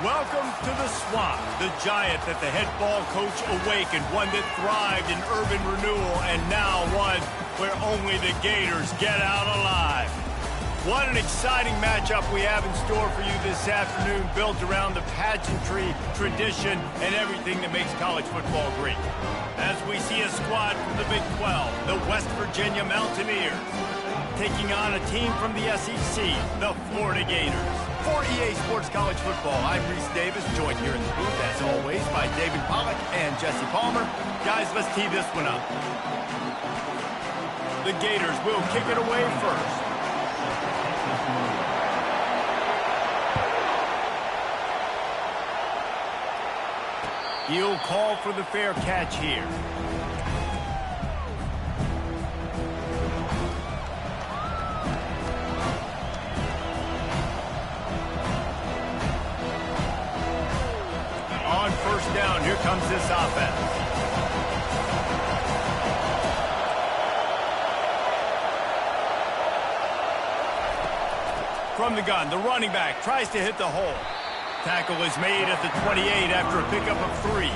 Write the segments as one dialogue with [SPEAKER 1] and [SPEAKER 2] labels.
[SPEAKER 1] Welcome to the Swamp, the giant that the head ball coach awakened, one that thrived in urban renewal, and now one where only the Gators get out alive. What an exciting matchup we have in store for you this afternoon, built around the pageantry, tradition, and everything that makes college football great. As we see a squad from the Big 12, the West Virginia Mountaineers, taking on a team from the SEC, the Florida Gators. For EA Sports College Football, I'm Reese Davis, joined here in the booth, as always, by David Pollack and Jesse Palmer. Guys, let's tee this one up. The Gators will kick it away first. He'll call for the fair catch here. On first down, here comes this offense. From the gun, the running back tries to hit the hole. Tackle is made at the 28 after a pickup of 3.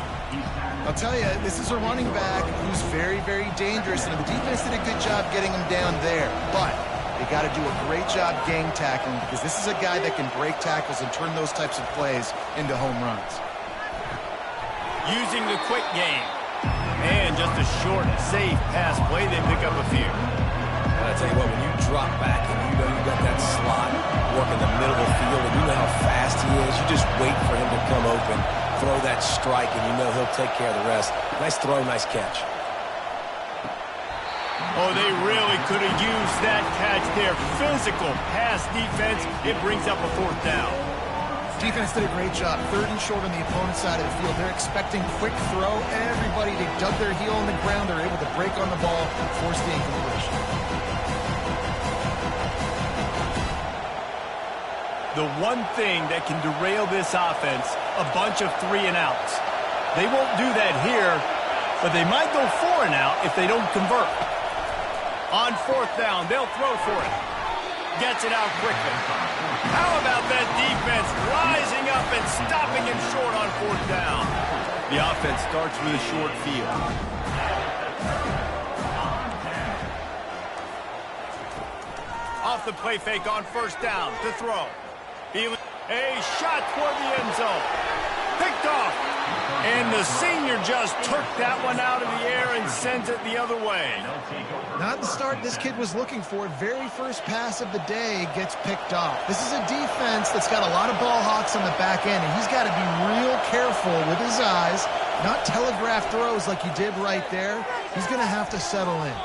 [SPEAKER 2] I'll tell you, this is a running back who's very, very dangerous, and the defense did a good job getting him down there. But they got to do a great job gang tackling, because this is a guy that can break tackles and turn those types of plays into home runs.
[SPEAKER 1] Using the quick game. And just a short, safe pass play, they pick up a few.
[SPEAKER 3] And I tell you what, when you drop back and you know you got that slot work in the middle of the field and you know how fast he is, you just wait for him to come open, throw that strike, and you know he'll take care of the rest. Nice throw, nice catch.
[SPEAKER 1] Oh, they really could have used that catch there. Physical pass defense. It brings up a 4th down.
[SPEAKER 2] Defense did a great job. 3rd and short on the opponent's side of the field. They're expecting quick throw. Everybody, they dug their heel on the ground. They're able to break on the ball, force the incompletion.
[SPEAKER 1] The one thing that can derail this offense, a bunch of 3 and outs. They won't do that here, but they might go 4 and out if they don't convert. On 4th down, they'll throw for it. Gets it out quickly. How about that defense rising up and stopping him short on 4th down? The offense starts with a short field. Off the play fake on 1st down to throw. A shot toward the end zone. Picked off. And the senior just took that one out of the air and sends it the other way.
[SPEAKER 2] Not the start this kid was looking for. Very first pass of the day gets picked off. This is a defense that's got a lot of ball hawks on the back end, and he's got to be real careful with his eyes, not telegraph throws like he did right there. He's going to have to settle in.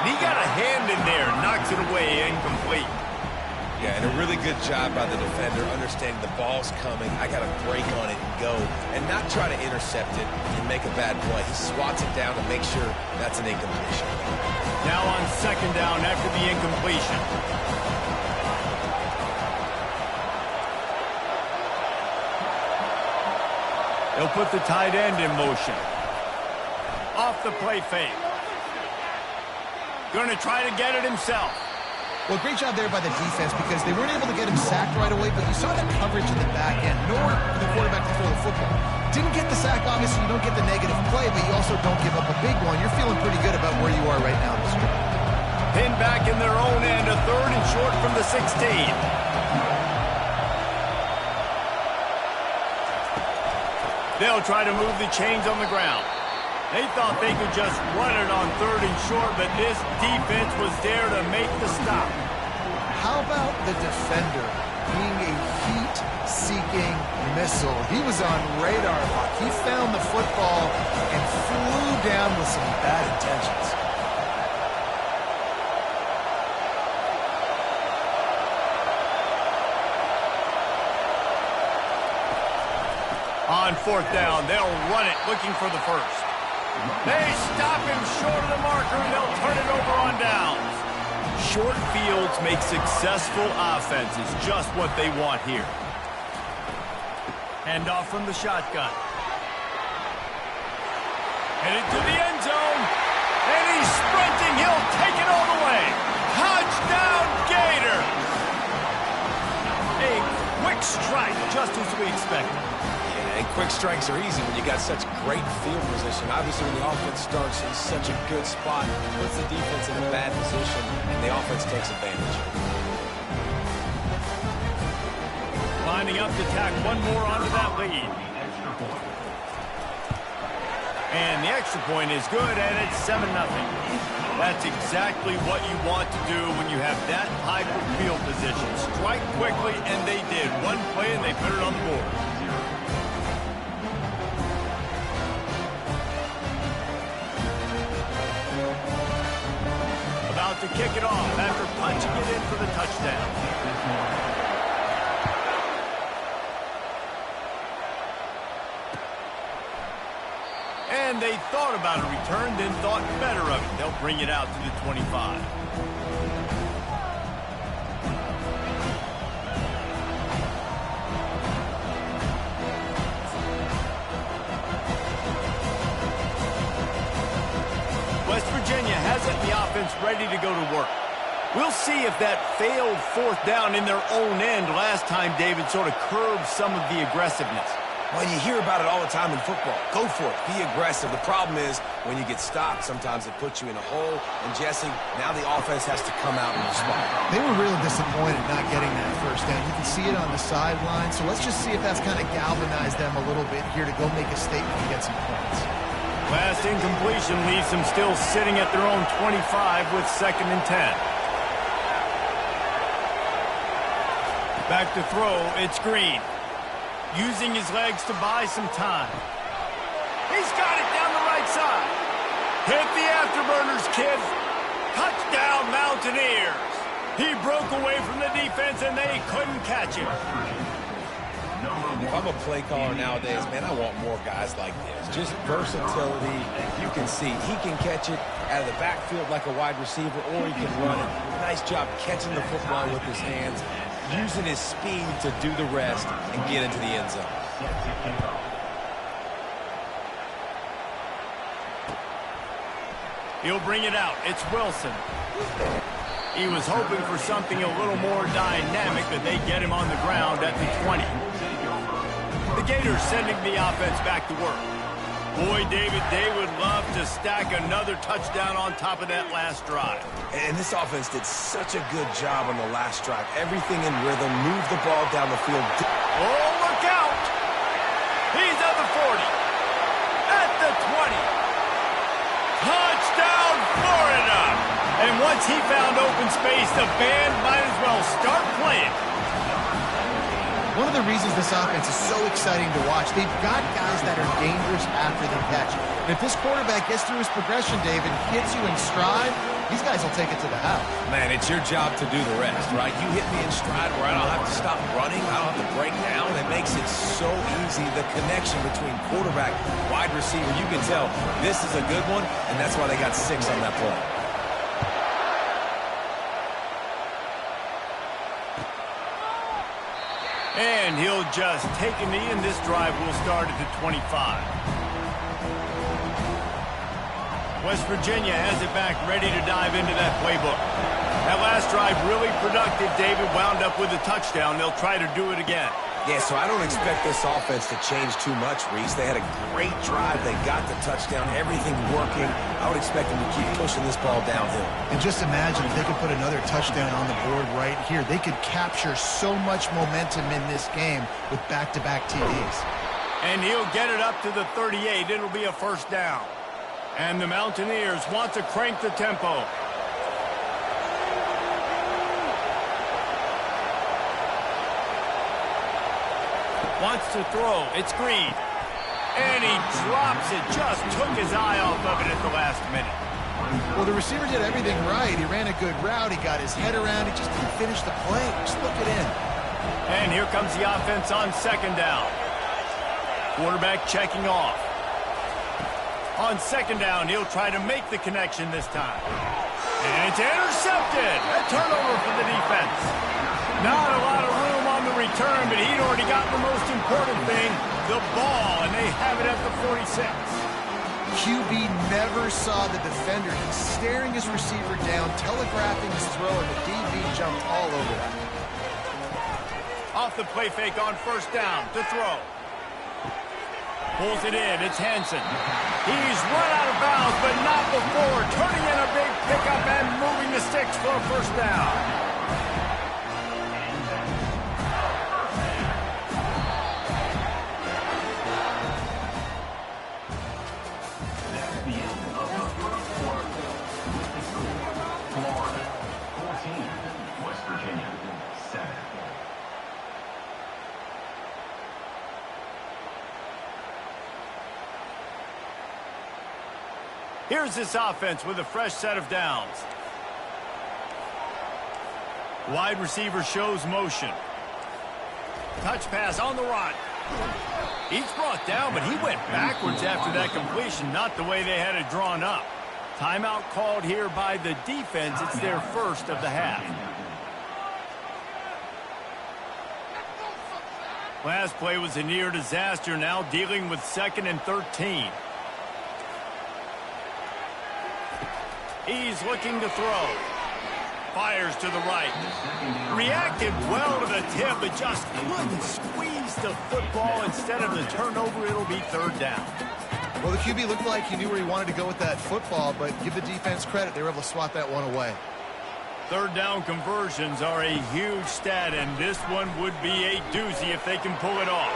[SPEAKER 1] He got a hand in there, knocks it away, incomplete.
[SPEAKER 3] Yeah, and a really good job by the defender, understanding the ball's coming. I got to break on it and go, and not try to intercept it and make a bad play. He swats it down to make sure that's an incompletion.
[SPEAKER 1] Now on 2nd down after the incompletion. They'll put the tight end in motion. Off the play fake. Going to try to get it himself.
[SPEAKER 2] Well, great job there by the defense, because they weren't able to get him sacked right away, but you saw that coverage in the back end. Nowhere for the quarterback to throw the football. Didn't get the sack, obviously. You don't get the negative play, but you also don't give up a big one. You're feeling pretty good about where you are right now this week.
[SPEAKER 1] Pinned back in their own end, a 3rd and short from the 16. They'll try to move the chains on the ground. They thought they could just run it on 3rd and short, but this defense was there to make the stop.
[SPEAKER 2] How about the defender being a heat-seeking missile? He was on radar lock. He found the football and flew down with some bad intentions.
[SPEAKER 1] On 4th down, they'll run it, looking for the 1st. They stop him short of the marker, and they'll turn it over on downs. Short fields make successful offenses just what they want here. Hand off from the shotgun. Headed to the end zone. And he's sprinting. He'll take it all the way. Touchdown, Gators! A quick Quick strike, just as we expected.
[SPEAKER 3] Yeah, and quick strikes are easy when you got such great field position. Obviously, when the offense starts in such a good spot, puts the defense in a bad position, and the offense takes advantage.
[SPEAKER 1] Lining up to tack one more onto that lead. And the extra point is good, and it's 7-0. That's exactly what you want to do when you have that type of field position. Strike quickly, and they did. One play, and they put it on the board. About to kick it off after punching it in for the touchdown. And they thought about a return, then thought better of it. They'll bring it out to the 25. West Virginia has it, the offense ready to go to work. We'll see if that failed fourth down in their own end last time, David, sort of curbed some of the aggressiveness.
[SPEAKER 3] Well, you hear about it all the time in football. Go for it. Be aggressive. The problem is when you get stopped, sometimes it puts you in a hole. And, Jesse, now the offense has to come out and respond.
[SPEAKER 2] They were real disappointed not getting that first down. You can see it on the sideline. So let's just see if that's kind of galvanized them a little bit here to go make a statement and get some points.
[SPEAKER 1] Last incompletion leaves them still sitting at their own 25 with 2nd and 10. Back to throw, it's Green. Using his legs to buy some time. He's got it down the right side. Hit the afterburners, kid. Touchdown, Mountaineers. He broke away from the defense, and they couldn't catch him.
[SPEAKER 3] If I'm a play caller nowadays, man, I want more guys like this. Just versatility. You can see he can catch it out of the backfield like a wide receiver, or he can run it. Nice job catching the football with his hands, using his speed to do the rest and get into the end zone.
[SPEAKER 1] He'll bring it out. It's Wilson. He was hoping for something a little more dynamic, but they get him on the ground at the 20. The Gators sending the offense back to work. Boy, David, they would love to stack another touchdown on top of that last drive.
[SPEAKER 3] And this offense did such a good job on the last drive. Everything in rhythm, moved the ball down the field.
[SPEAKER 1] Oh, look out! He's at the 40. At the 20. Touchdown, Florida! And once he found open space, the band might as well start playing.
[SPEAKER 2] One of the reasons this offense is so exciting to watch, they've got guys that are dangerous after the catch. And if this quarterback gets through his progression, David, hits you in stride, these guys will take it to the house.
[SPEAKER 3] Man, it's your job to do the rest, right? You hit me in stride where I don't have to stop running, I don't have to break down. It makes it so easy, the connection between quarterback, wide receiver. You can tell this is a good one, and that's why they got 6 on that play.
[SPEAKER 1] And he'll just take a knee, and this drive will start at the 25. West Virginia has it back, ready to dive into that playbook. That last drive really productive. David wound up with a touchdown. They'll try to do it again.
[SPEAKER 3] Yeah, so I don't expect this offense to change too much, Reese. They had a great drive. They got the touchdown. Everything working. I would expect them to keep pushing this ball downhill.
[SPEAKER 2] And just imagine if they could put another touchdown on the board right here. They could capture so much momentum in this game with back-to-back TDs.
[SPEAKER 1] And he'll get it up to the 38. It'll be a first down. And the Mountaineers want to crank the tempo. Wants to throw. It's Green. And he drops it. Just took his eye off of it at the last minute.
[SPEAKER 2] Well, the receiver did everything right. He ran a good route. He got his head around. He just didn't finish the play. Just look it in.
[SPEAKER 1] And here comes the offense on second down. Quarterback checking off. On second down, he'll try to make the connection this time. And it's intercepted. A turnover for the defense. Not a lot of room on the return, but he'd already got the most important thing, the ball, and they have it at the 46.
[SPEAKER 2] QB never saw the defender. He's staring his receiver down, telegraphing his throw, and the DB jumped all over that.
[SPEAKER 1] the play fake on first down to throw. Pulls it in. It's Hansen. He's run out of bounds, but not before turning in a big pickup and moving the sticks for a first down. Here's this offense with a fresh set of downs. Wide receiver shows motion. Touch pass on the run. He's brought down, but he went backwards after that completion, not the way they had it drawn up. Timeout called here by the defense. It's their first of the half. Last play was a near disaster, now dealing with 2nd and 13. He's looking to throw. Fires to the right. Reacted well to the tip, but just couldn't squeeze the football. Instead of the turnover, it'll be 3rd down.
[SPEAKER 2] Well, the QB looked like he knew where he wanted to go with that football, but give the defense credit. They were able to swat that one away.
[SPEAKER 1] 3rd down conversions are a huge stat, and this one would be a doozy if they can pull it off.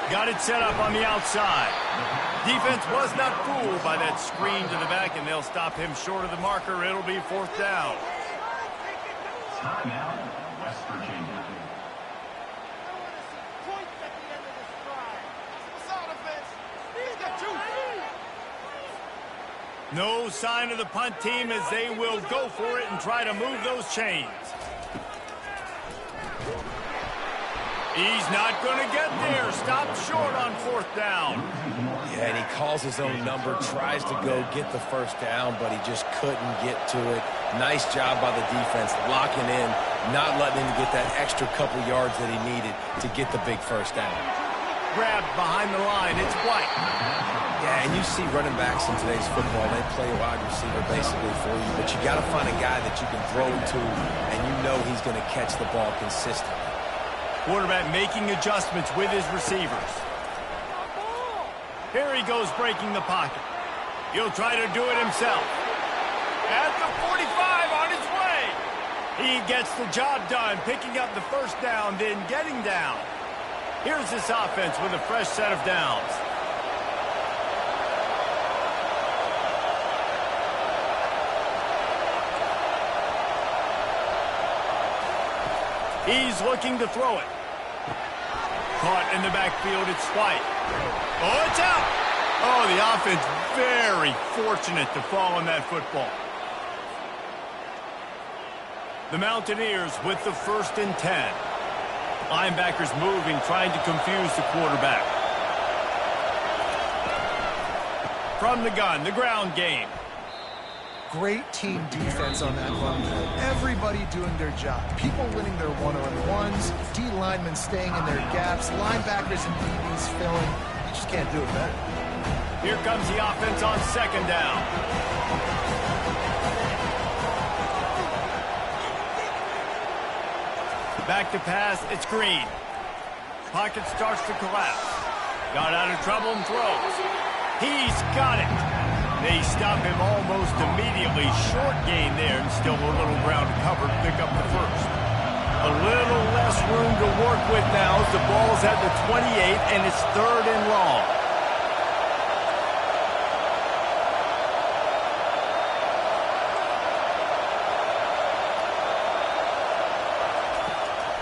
[SPEAKER 1] Got it set up on the outside. Defense was not fooled by that screen to the back, and they'll stop him short of the marker. It'll be 4th down.
[SPEAKER 4] Timeout, West Virginia.
[SPEAKER 1] No sign of the punt team as they will go for it and try to move those chains. He's not going to get there. Stopped short on 4th down.
[SPEAKER 3] Yeah, and he calls his own number, tries to go get the first down, but he just couldn't get to it. Nice job by the defense, locking in, not letting him get that extra couple yards that he needed to get the big first down.
[SPEAKER 1] Grabbed behind the line. It's White.
[SPEAKER 3] Yeah, and you see running backs in today's football, they play wide receiver basically for you, but you got to find a guy that you can throw to, and you know he's going to catch the ball consistently.
[SPEAKER 1] Quarterback making adjustments with his receivers. Here he goes breaking the pocket. He'll try to do it himself. At the 45 on his way. He gets the job done, picking up the first down, then getting down. Here's this offense with a fresh set of downs. He's looking to throw it. Caught in the backfield, it's White. Oh, it's out! Oh, the offense very fortunate to fall on that football. The Mountaineers with the 1st and 10. Linebackers moving, trying to confuse the quarterback. From the gun, the ground game.
[SPEAKER 2] Great team defense on that run play. Everybody doing their job. People winning their one-on-ones, D linemen staying in their gaps, linebackers and DBs filling. You just can't do it better.
[SPEAKER 1] Here comes the offense on 2nd down. Back to pass, it's Green. Pocket starts to collapse. Got out of trouble and throws. He's got it. They stop him almost immediately. Short gain there, and still a little ground covered. Pick up the first. A little less room to work with now as the ball's at the 28, and it's 3rd and long.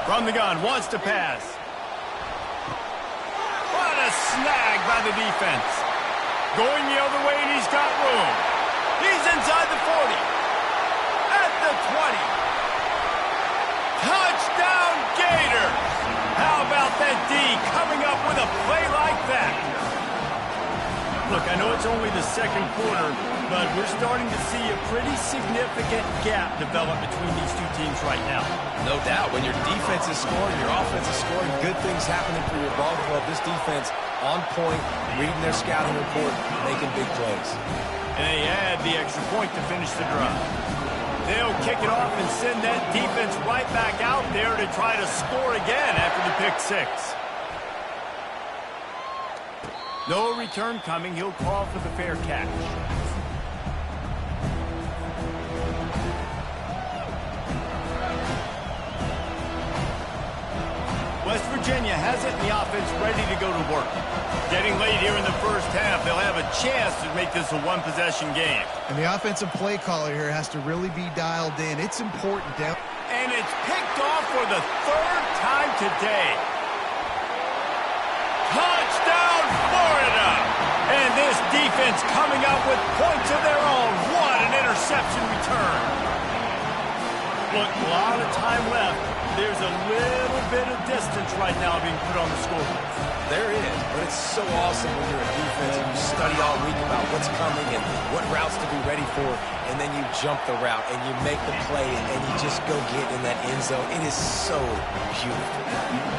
[SPEAKER 1] From the gun, wants to pass. What a snag by the defense. Going the other way, and he's got room. He's inside the 40. At the 20. Touchdown, Gators! How about that D coming up with a play like that? Look, I know it's only the 2nd quarter, but we're starting to see a pretty significant gap develop between these two teams right now.
[SPEAKER 3] No doubt. When your defense is scoring, your offense is scoring, good things happening for your ball club. This defense on point, reading their scouting report, making big plays.
[SPEAKER 1] And they add the extra point to finish the drive. They'll kick it off and send that defense right back out there to try to score again after the pick six. No return coming. He'll call for the fair catch. West Virginia has it, and the offense ready to go to work. Getting late here in the first half, they'll have a chance to make this a one-possession game.
[SPEAKER 2] And the offensive play caller here has to really be dialed in. It's important down.
[SPEAKER 1] And it's picked off for the third time today. Touchdown, Florida! And this defense coming up with points of their own. What an interception return. Look, a lot of time left. There's a little bit of distance right now being put on the scoreboard.
[SPEAKER 3] There is, but it's so awesome when you're a defense and you study all week about what's coming and what routes to be ready for, and then you jump the route and you make the play and you just go get in that end zone. It is so beautiful.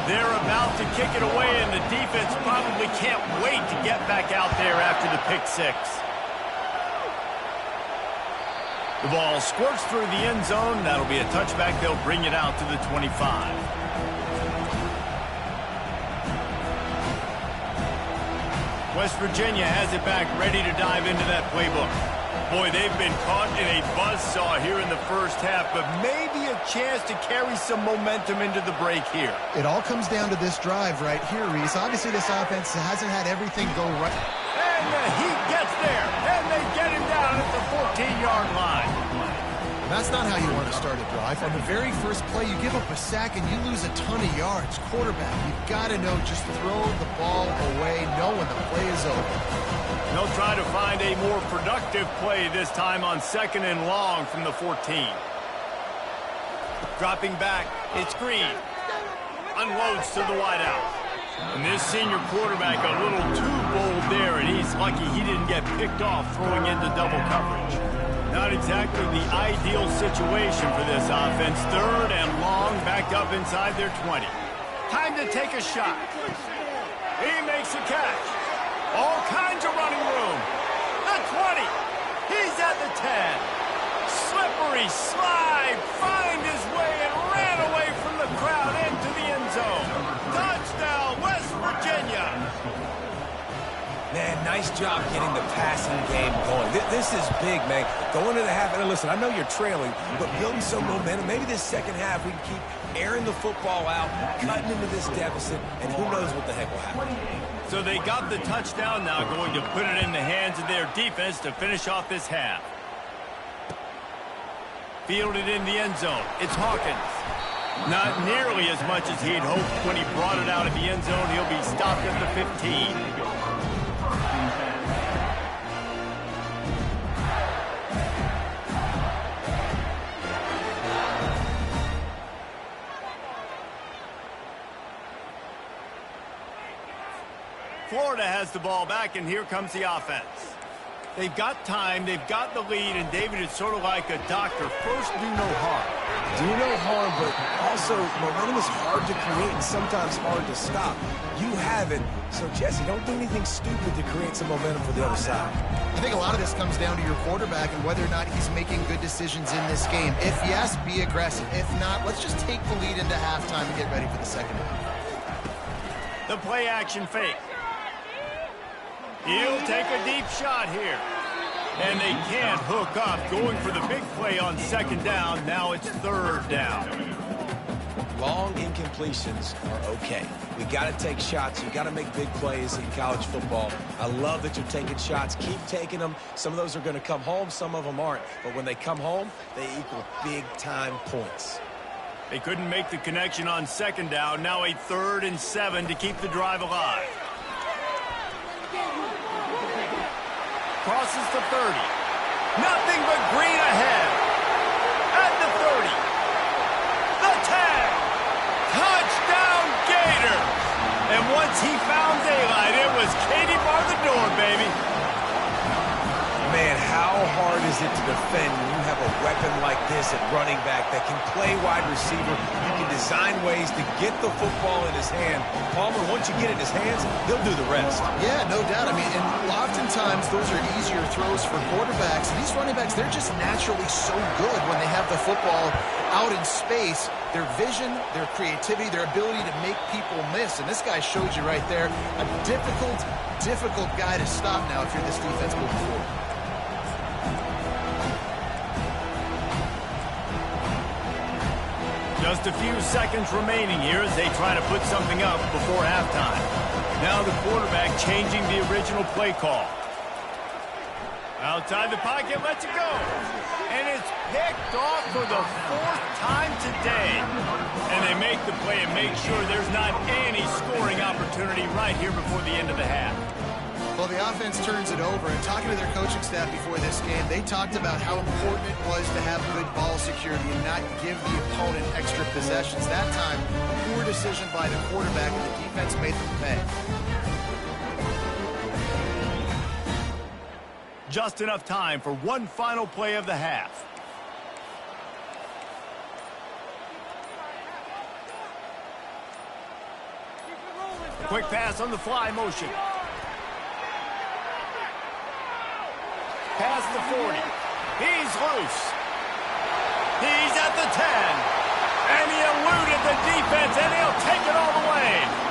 [SPEAKER 1] They're about to kick it away, and the defense probably can't wait to get back out there after the pick six. The ball squirts through the end zone. That'll be a touchback. They'll bring it out to the 25. West Virginia has it back, ready to dive into that playbook. Boy, they've been caught in a buzzsaw here in the first half, but maybe a chance to carry some momentum into the break here.
[SPEAKER 2] It all comes down to this drive right here, Reese. Obviously, this offense hasn't had everything go right.
[SPEAKER 1] And the Heat gets there, and they get him down at the 14-yard line.
[SPEAKER 2] That's not how you want to start a drive. On the very first play, you give up a sack and you lose a ton of yards. Quarterback, you've got to know, just throw the ball away, knowing the play is over.
[SPEAKER 1] They'll try to find a more productive play this time on 2nd and long from the 14. Dropping back, it's Green. Unloads to the wideout. And this senior quarterback a little too bold there, and he's lucky he didn't get picked off throwing into double coverage. Not exactly the ideal situation for this offense. 3rd and long, backed up inside their 20. Time to take a shot. He makes a catch. All kinds of running room. The 20. He's at the 10. Slippery slide. Find his way and ran away from the crowd into the end zone. Touchdown, West Virginia.
[SPEAKER 3] Man, nice job getting the passing game going. This is big, man. Going to the half, and listen, I know you're trailing, but building some momentum. Maybe this second half we can keep airing the football out, cutting into this deficit, and who knows what the heck will happen.
[SPEAKER 1] So they got the touchdown now, going to put it in the hands of their defense to finish off this half. Fielded in the end zone. It's Hawkins. Not nearly as much as he'd hoped when he brought it out of the end zone. He'll be stopped at the 15. Florida has the ball back, and here comes the offense. They've got time, they've got the lead, and David is sort of like a doctor. First, do no harm.
[SPEAKER 3] Do no harm, but also momentum is hard to create and sometimes hard to stop. You have it, so Jesse, don't do anything stupid to create some momentum for the other side.
[SPEAKER 2] I think a lot of this comes down to your quarterback and whether or not he's making good decisions in this game. If yes, be aggressive. If not, let's just take the lead into halftime and get ready for the second half.
[SPEAKER 1] The play action fake. He'll take a deep shot here. And they can't hook up. Going for the big play on 2nd down. Now it's 3rd down.
[SPEAKER 3] Long incompletions are okay. We got to take shots. You got to make big plays in college football. I love that you're taking shots. Keep taking them. Some of those are going to come home. Some of them aren't. But when they come home, they equal big-time points.
[SPEAKER 1] They couldn't make the connection on 2nd down. Now a 3rd and 7 to keep the drive alive. Crosses the 30. Nothing but green ahead. At the 30. The 10. Touchdown Gators. And once he found daylight, it was Katie bar the door, baby.
[SPEAKER 3] Man, how hard is is it to defend when you have a weapon like this at running back that can play wide receiver? You can design ways to get the football in his hand. Palmer, once you get it in his hands, he'll do the rest.
[SPEAKER 2] Yeah, no doubt. I mean, and oftentimes those are easier throws for quarterbacks. These running backs, they're just naturally so good when they have the football out in space. Their vision, their creativity, their ability to make people miss. And this guy showed you right there a difficult guy to stop now if you're this defense moving forward.
[SPEAKER 1] Just a few seconds remaining here as they try to put something up before halftime. Now the quarterback changing the original play call. Outside the pocket, lets it go. And it's picked off for the 4th time today. And they make the play and make sure there's not any scoring opportunity right here before the end of the half.
[SPEAKER 2] Well, the offense turns it over, and talking to their coaching staff before this game, they talked about how important it was to have good ball security and not give the opponent extra possessions. That time, poor decision by the quarterback, and the defense made them pay.
[SPEAKER 1] Just enough time for one final play of the half. Quick pass on the fly motion. Past the 40. He's loose. He's at the 10. And he eluded the defense, and he'll take it all the way.